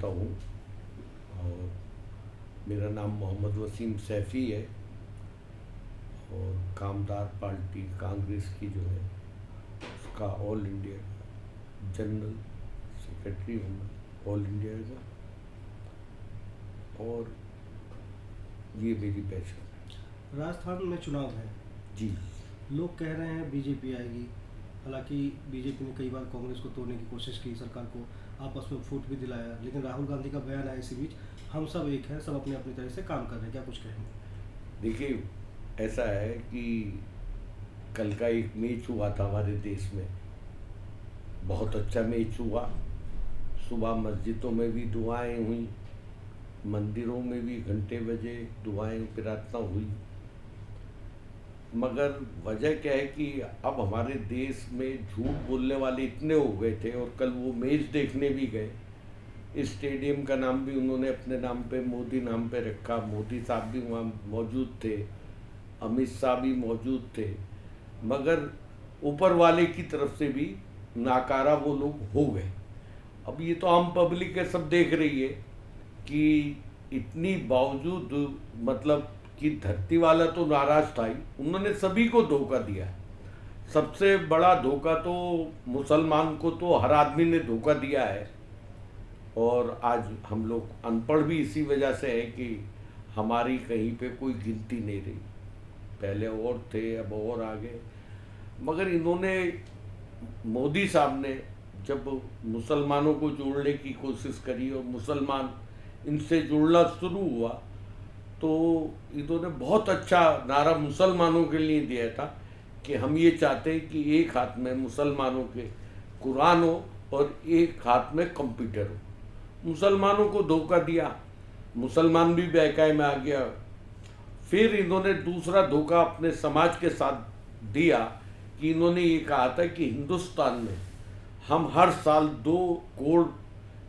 करता हूँ और मेरा नाम मोहम्मद वसीम सैफ़ी है और कामदार पार्टी कांग्रेस की जो है उसका ऑल इंडिया जनरल सेक्रेटरी हूँ मैं ऑल इंडिया का, और ये मेरी पहचान है। राजस्थान में चुनाव है जी। लोग कह रहे हैं बीजेपी आएगी। हालांकि बीजेपी ने कई बार कांग्रेस को तोड़ने की कोशिश की, सरकार को आपस में फूट भी दिलाया, लेकिन राहुल गांधी का बयान आया इसी बीच, हम सब एक हैं, सब अपने अपनी तरह से काम कर रहे हैं। क्या कुछ कहेंगे? देखिए, ऐसा है कि कल का एक मैच हुआ था हमारे देश में, बहुत अच्छा मैच हुआ। सुबह मस्जिदों में भी दुआएं हुई, मंदिरों में भी घंटे बजे दुआएं प्रार्थना हुई, मगर वजह क्या है कि अब हमारे देश में झूठ बोलने वाले इतने हो गए थे। और कल वो मैच देखने भी गए, इस स्टेडियम का नाम भी उन्होंने अपने नाम पे मोदी नाम पे रखा, मोदी साहब भी वहाँ मौजूद थे, अमित शाह भी मौजूद थे, मगर ऊपर वाले की तरफ से भी नाकारा वो लोग हो गए। अब ये तो आम पब्लिक है, सब देख रही है कि इतनी बावजूद मतलब कि धरती वाला तो नाराज था ही, उन्होंने सभी को धोखा दिया। सबसे बड़ा धोखा तो मुसलमान को तो हर आदमी ने धोखा दिया है। और आज हम लोग अनपढ़ भी इसी वजह से है कि हमारी कहीं पे कोई गिनती नहीं रही। पहले और थे, अब और आ गए। मगर इन्होंने, मोदी साहब ने जब मुसलमानों को जोड़ने की कोशिश करी और मुसलमान इनसे जुड़ना शुरू हुआ, तो इन्होंने बहुत अच्छा नारा मुसलमानों के लिए दिया था कि हम ये चाहते हैं कि एक हाथ में मुसलमानों के कुरान हो और एक हाथ में कंप्यूटर हो। मुसलमानों को धोखा दिया, मुसलमान भी बहकाए में आ गया। फिर इन्होंने दूसरा धोखा अपने समाज के साथ दिया कि इन्होंने ये कहा था कि हिंदुस्तान में हम हर साल 2 करोड़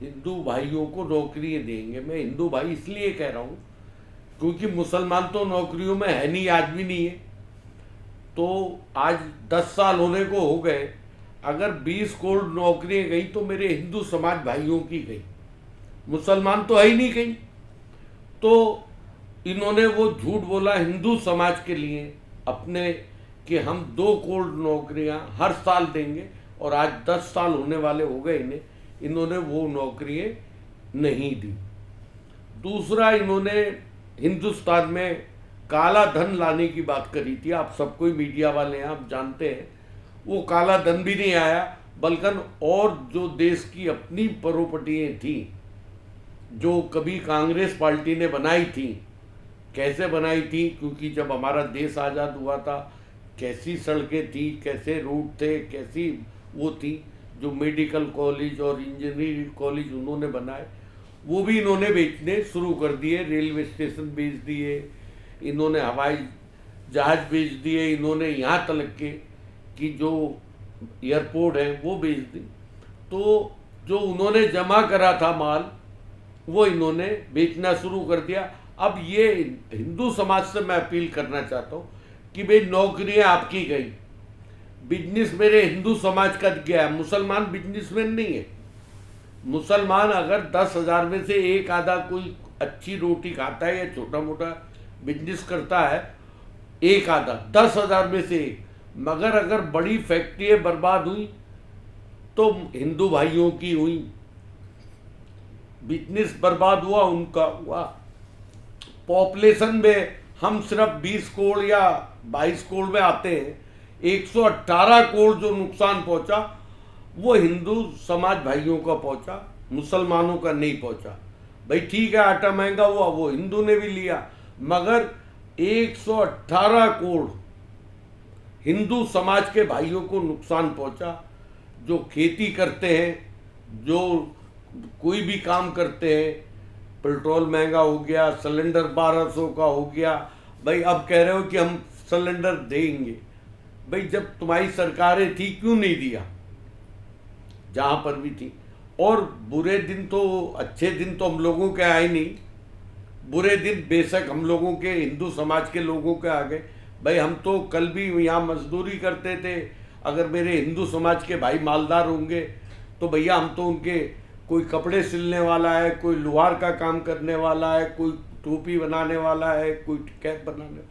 हिंदू भाइयों को नौकरियाँ देंगे। मैं हिंदू भाई इसलिए कह रहा हूँ क्योंकि मुसलमान तो नौकरियों में है नहीं, आज भी नहीं है। तो आज 10 साल होने को हो गए, अगर 20 करोड़ नौकरियाँ गई तो मेरे हिंदू समाज भाइयों की गई, मुसलमान तो है ही नहीं कहीं। तो इन्होंने वो झूठ बोला हिंदू समाज के लिए अपने कि हम 2 करोड़ नौकरियां हर साल देंगे, और आज 10 साल होने वाले हो गए इन्होंने वो नौकरियां नहीं दी। दूसरा, इन्होंने हिंदुस्तान में काला धन लाने की बात करी थी। आप सब कोई मीडिया वाले हैं, आप जानते हैं वो काला धन भी नहीं आया, बल्कि और जो देश की अपनी प्रॉपर्टियां थी जो कभी कांग्रेस पार्टी ने बनाई थी। कैसे बनाई थी? क्योंकि जब हमारा देश आज़ाद हुआ था कैसी सड़कें थी, कैसे रोड थे, कैसी वो थी, जो मेडिकल कॉलेज और इंजीनियरिंग कॉलेज उन्होंने बनाए, वो भी इन्होंने बेचने शुरू कर दिए। रेलवे स्टेशन बेच दिए इन्होंने, हवाई जहाज बेच दिए इन्होंने, यहाँ तक के कि जो एयरपोर्ट है वो बेच दी। तो जो उन्होंने जमा करा था माल वो इन्होंने बेचना शुरू कर दिया। अब ये हिंदू समाज से मैं अपील करना चाहता हूँ कि भाई नौकरियां आपकी गई, बिजनेस मेरे हिंदू समाज का गया है, मुसलमान बिजनेसमैन नहीं है। मुसलमान अगर 10,000 में से एक आधा कोई अच्छी रोटी खाता है या छोटा मोटा बिजनेस करता है, एक आधा 10,000 में से एक, मगर अगर बड़ी फैक्ट्रियाँ बर्बाद हुई तो हिंदू भाइयों की हुई, बिजनेस बर्बाद हुआ उनका हुआ। पॉपुलेशन में हम सिर्फ 20 करोड़ या 22 करोड़ में आते हैं, 118 करोड़ जो नुकसान पहुंचा वो हिंदू समाज भाइयों का पहुंचा, मुसलमानों का नहीं पहुंचा। भाई ठीक है, आटा महंगा हुआ वो हिंदू ने भी लिया, मगर 118 करोड़ हिंदू समाज के भाइयों को नुकसान पहुंचा, जो खेती करते हैं, जो कोई भी काम करते हैं। पेट्रोल महंगा हो गया, सिलेंडर 1200 का हो गया। भाई अब कह रहे हो कि हम सिलेंडर देंगे, भाई जब तुम्हारी सरकारें थी क्यों नहीं दिया? जहाँ पर भी थी। और बुरे दिन तो, अच्छे दिन तो हम लोगों के आए नहीं, बुरे दिन बेशक हम लोगों के हिंदू समाज के लोगों के आ गए। भाई हम तो कल भी यहाँ मजदूरी करते थे, अगर मेरे हिंदू समाज के भाई मालदार होंगे तो भैया हम तो उनके कोई कपड़े सिलने वाला है, कोई लोहार का काम करने वाला है, कोई टोपी बनाने वाला है, कोई कैप बनाने।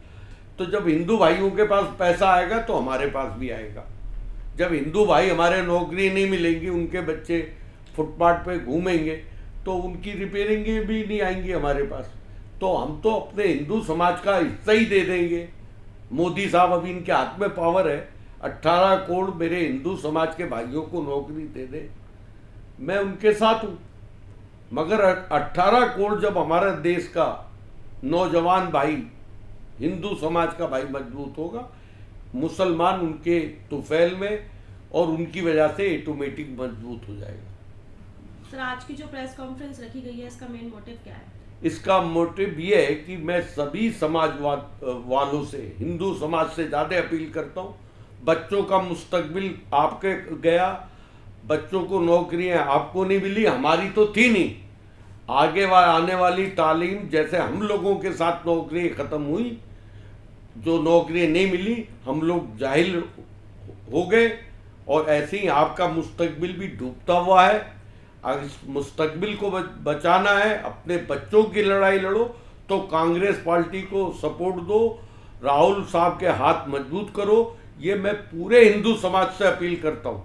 तो जब हिंदू भाइयों के पास पैसा आएगा तो हमारे पास भी आएगा। जब हिंदू भाई हमारे नौकरी नहीं मिलेंगी, उनके बच्चे फुटपाथ पे घूमेंगे, तो उनकी रिपेयरिंग भी नहीं आएंगी हमारे पास। तो हम तो अपने हिंदू समाज का हिस्सा ही दे देंगे। मोदी साहब अभी इनके हाथ में पावर है, 18 करोड़ मेरे हिंदू समाज के भाइयों को नौकरी दे दे, मैं उनके साथ हूँ। मगर 18 करोड़ जब हमारा देश का नौजवान भाई, हिंदू समाज का भाई मजबूत होगा, मुसलमान उनके तुफैल में और उनकी वजह से ऑटोमेटिक मजबूत हो जाएगा। सर, आज की जो प्रेस कॉन्फ्रेंस रखी गई है, इसका मेन मोटिव क्या है? इसका मोटिव ये है कि मैं सभी समाजवाद वालों से, हिंदू समाज से ज़्यादा अपील करता हूँ। बच्चों का मुस्तकबिल आपके गया, बच्चों को नौकरियाँ आपको नहीं मिली, हमारी तो थी नहीं। आगे आने वाली तालीम, जैसे हम लोगों के साथ नौकरी ख़त्म हुई, जो नौकरी नहीं मिली, हम लोग जाहिल हो गए, और ऐसे ही आपका मुस्तकबिल भी डूबता हुआ है। अगर इस मुस्तकबिल को बचाना है, अपने बच्चों की लड़ाई लड़ो, तो कांग्रेस पार्टी को सपोर्ट दो, राहुल साहब के हाथ मजबूत करो। ये मैं पूरे हिंदू समाज से अपील करता हूँ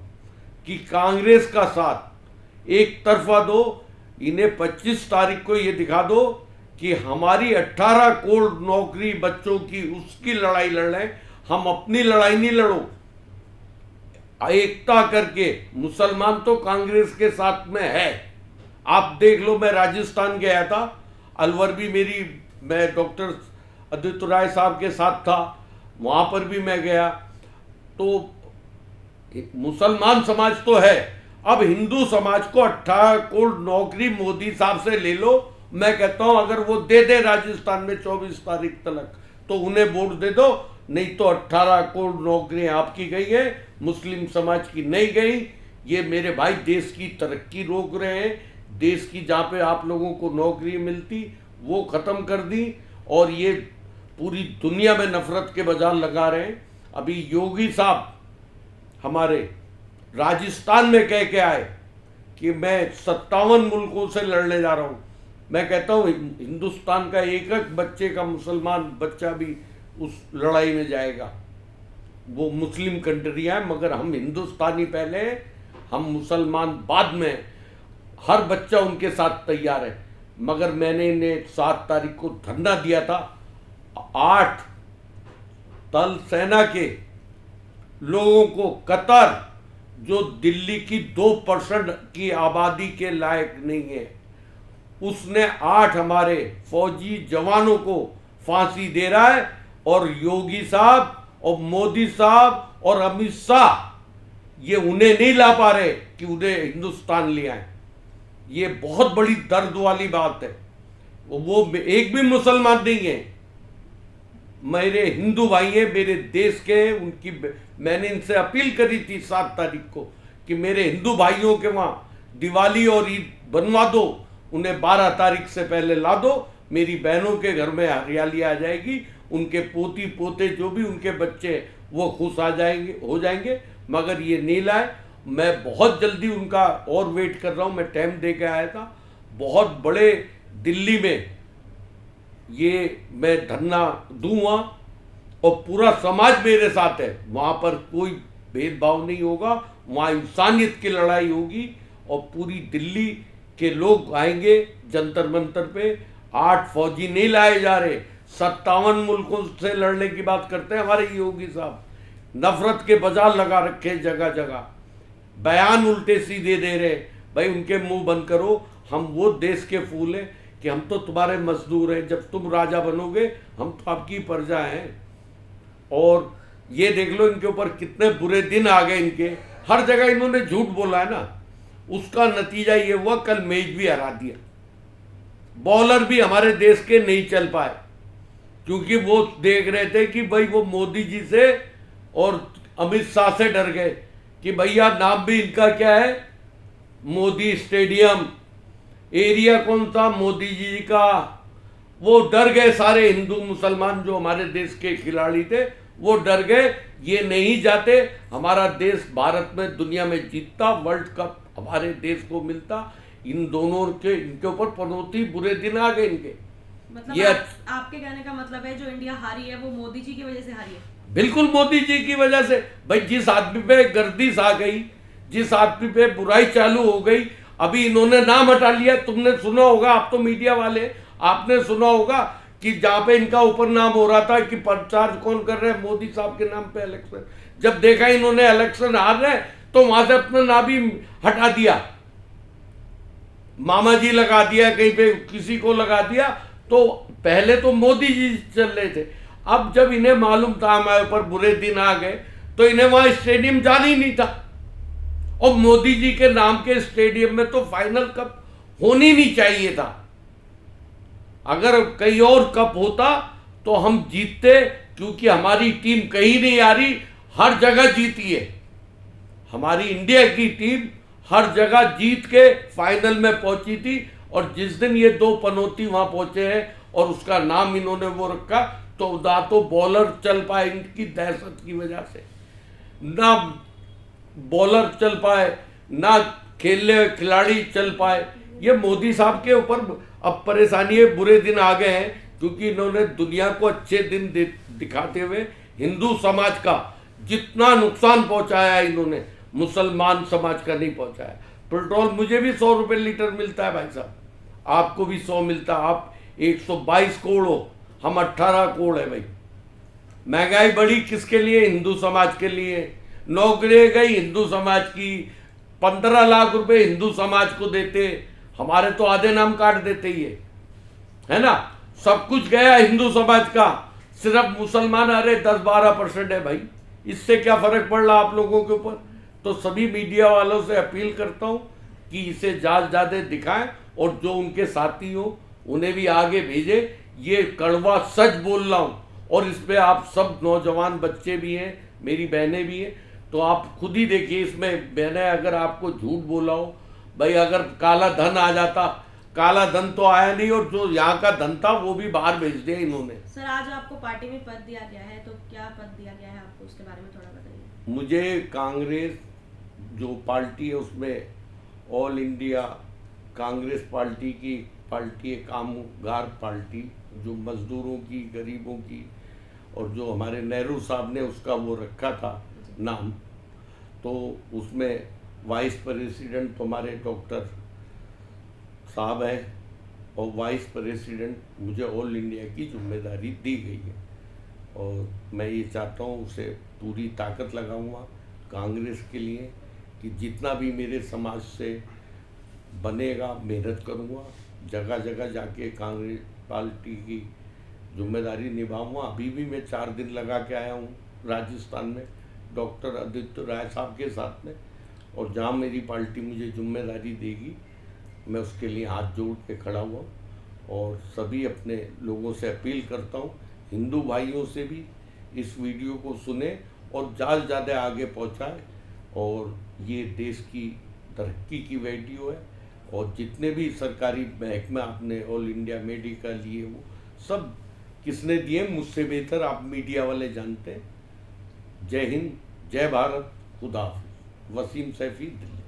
कि कांग्रेस का साथ एक तरफा दो। इन्हें 25 तारीख को ये दिखा दो कि हमारी 18 करोड़ नौकरी बच्चों की, उसकी लड़ाई लड़ रहे हैं, हम अपनी लड़ाई नहीं लड़ो। एकता करके, मुसलमान तो कांग्रेस के साथ में है। आप देख लो, मैं राजस्थान गया था, अलवर भी मैं डॉक्टर आदित्य राय साहब के साथ था, वहाँ पर भी मैं गया। तो मुसलमान समाज तो है, अब हिंदू समाज को 18 करोड़ नौकरी मोदी साहब से ले लो। मैं कहता हूं अगर वो दे दे राजस्थान में 24 तारीख तक, तो उन्हें वोट दे दो, नहीं तो 18 करोड़ नौकरी आपकी गई है, मुस्लिम समाज की नहीं गई। ये मेरे भाई देश की तरक्की रोक रहे हैं। देश की जहाँ पे आप लोगों को नौकरी मिलती वो ख़त्म कर दी, और ये पूरी दुनिया में नफरत के बाजार लगा रहे हैं। अभी योगी साहब हमारे राजस्थान में कह के आए कि मैं 57 मुल्कों से लड़ने जा रहा हूँ। मैं कहता हूँ हिंदुस्तान का एक एक बच्चे का, मुसलमान बच्चा भी उस लड़ाई में जाएगा। वो मुस्लिम कंट्रियाँ हैं, मगर हम हिंदुस्तानी पहले, हम मुसलमान बाद में। हर बच्चा उनके साथ तैयार है। मगर मैंने इन्हें 7 तारीख को धरना दिया था। 8 थल सेना के लोगों को, कतर जो दिल्ली की 2% की आबादी के लायक नहीं है, उसने 8 हमारे फौजी जवानों को फांसी दे रहा है। और योगी साहब और मोदी साहब और अमित शाह ये उन्हें नहीं ला पा रहे कि उन्हें हिंदुस्तान ले आए। ये बहुत बड़ी दर्द वाली बात है। वो एक भी मुसलमान नहीं है, मेरे हिंदू भाई हैं, मेरे देश के हैं। उनकी मैंने इनसे अपील करी थी 7 तारीख को कि मेरे हिंदू भाइयों के वहाँ दिवाली और ईद बनवा दो, उन्हें 12 तारीख से पहले ला दो। मेरी बहनों के घर में हरियाली आ जाएगी, उनके पोती पोते जो भी उनके बच्चे वो खुश हो जाएंगे। मगर ये नहीं लाए। मैं बहुत जल्दी उनका और वेट कर रहा हूँ। मैं टाइम दे के आया था, बहुत बड़े दिल्ली में ये मैं धरना दूंगा, और पूरा समाज मेरे साथ है। वहाँ पर कोई भेदभाव नहीं होगा, वहाँ इंसानियत की लड़ाई होगी, और पूरी दिल्ली के लोग आएंगे जंतर मंतर पे। 8 फौजी नहीं लाए जा रहे, 57 मुल्कों से लड़ने की बात करते हैं हमारे योगी साहब। नफरत के बाजार लगा रखे जगह जगह, बयान उल्टे सीधे दे रहे। भाई उनके मुंह बंद करो। हम वो देश के फूल हैं कि हम तो तुम्हारे मजदूर हैं, जब तुम राजा बनोगे हम तो आपकी प्रजा हैं। और ये देख लो इनके ऊपर कितने बुरे दिन आ गए इनके। हर जगह इन्होंने झूठ बोला है ना, उसका नतीजा ये हुआ कल मैच भी हरा दिया। बॉलर भी हमारे देश के नहीं चल पाए, क्योंकि वो देख रहे थे कि भाई वो मोदी जी से और अमित शाह से डर गए कि भैया नाम भी इनका क्या है, मोदी स्टेडियम। एरिया कौन सा, मोदी जी का। वो डर गए सारे हिंदू मुसलमान जो हमारे देश के खिलाड़ी थे, वो डर गए। ये नहीं जाते, हमारा देश भारत में दुनिया में जीतता, वर्ल्ड कप हमारे देश को मिलता। इन दोनों के इनके ऊपर पनौती, बुरे दिन आ गए इनके। मतलब ये आपके कहने का मतलब है जो इंडिया हारी है वो मोदी जी की वजह से हारी है? बिल्कुल मोदी जी की वजह से। भाई जिस आदमी पे गर्दिश आ गई, जिस आदमी पे बुराई चालू हो गई, अभी इन्होंने नाम हटा लिया। तुमने सुना होगा, आप तो मीडिया वाले, आपने सुना होगा कि जहां पे इनका ऊपर नाम हो रहा था कि प्रचार कौन कर रहे हैं, मोदी साहब के नाम पे इलेक्शन। जब देखा इन्होंने इलेक्शन हार रहे तो वहां से अपना नाम भी हटा दिया, मामा जी लगा दिया, कहीं पे किसी को लगा दिया। तो पहले तो मोदी जी चल रहे थे, अब जब इन्हें मालूम था हमारे ऊपर बुरे दिन आ गए तो इन्हें वहां स्टेडियम जाना ही नहीं था। और मोदी जी के नाम के स्टेडियम में तो फाइनल कप होनी नहीं चाहिए था। अगर कहीं और कप होता तो हम जीतते, क्योंकि हमारी टीम कहीं नहीं आ रही, हर जगह जीती है। हमारी इंडिया की टीम हर जगह जीत के फाइनल में पहुंची थी। और जिस दिन ये दो पनौती वहां पहुंचे हैं और उसका नाम इन्होंने वो रखा, तो ना तो बॉलर चल पाए इनकी दहशत की वजह से, ना बॉलर चल पाए, ना खेलने खिलाड़ी चल पाए। ये मोदी साहब के ऊपर अब परेशानी है, बुरे दिन आ गए हैं, क्योंकि इन्होंने दुनिया को अच्छे दिन दिखाते हुए हिंदू समाज का जितना नुकसान पहुंचाया है इन्होंने, मुसलमान समाज का नहीं पहुंचाया। पेट्रोल मुझे भी 100 रुपये लीटर मिलता है भाई साहब, आपको भी 100 मिलता है। आप 122 करोड़ हो, हम 18 करोड़ है भाई। महंगाई बढ़ी किसके लिए? हिंदू समाज के लिए। नौकरी गई हिंदू समाज की, 15 लाख रुपए हिंदू समाज को देते, हमारे तो आधे नाम काट देते ही है ना। सब कुछ गया हिंदू समाज का, सिर्फ मुसलमान आ रहे 10-12% है भाई। इससे क्या फर्क पड़ रहा आप लोगों के ऊपर? तो सभी मीडिया वालों से अपील करता हूं कि इसे ज्यादा दिखाएं और जो उनके साथी हो उन्हें भी आगे भेजे। ये कड़वा सच बोल रहा हूं, और इस पे आप सब नौजवान बच्चे भी हैं, मेरी बहनें भी हैं, तो आप खुद ही देखिए इसमें। मैंने अगर आपको झूठ बोला हो भाई, अगर काला धन आ जाता, काला धन तो आया नहीं, और जो यहाँ का धन था वो भी बाहर भेज दिया इन्होंने। सर आज आपको पार्टी में पद दिया गया है, तो क्या पद दिया गया है आपको, उसके बारे में थोड़ा बताइए। मुझे कांग्रेस जो पार्टी है उसमें ऑल इंडिया कांग्रेस पार्टी की पार्टी है, कामगार पार्टी, जो मजदूरों की, गरीबों की, और जो हमारे नेहरू साहब ने उसका वो रखा था नाम, तो उसमें वाइस प्रेसिडेंट तो हमारे डॉक्टर साहब हैं, और वाइस प्रेसिडेंट मुझे ऑल इंडिया की जिम्मेदारी दी गई है। और मैं ये चाहता हूँ उसे पूरी ताकत लगाऊंगा कांग्रेस के लिए, कि जितना भी मेरे समाज से बनेगा मेहनत करूँगा, जगह जगह जाके कांग्रेस पार्टी की जिम्मेदारी निभाऊंगा। अभी भी मैं 4 दिन लगा के आया हूँ राजस्थान में डॉक्टर आदित्य राय साहब के साथ में, और जहाँ मेरी पार्टी मुझे जिम्मेदारी देगी मैं उसके लिए हाथ जोड़ के खड़ा हुआ। और सभी अपने लोगों से अपील करता हूँ, हिंदू भाइयों से भी इस वीडियो को सुने और ज़्यादा आगे पहुँचाए। और ये देश की तरक्की की वीडियो है, और जितने भी सरकारी महकमे आपने ऑल इंडिया मेडिकल लिए, वो सब किसने दिए मुझसे बेहतर आप मीडिया वाले जानते हैं। जय हिंद, जय भारत, खुदा हाफिज। वसीम सैफी, दिल्ली।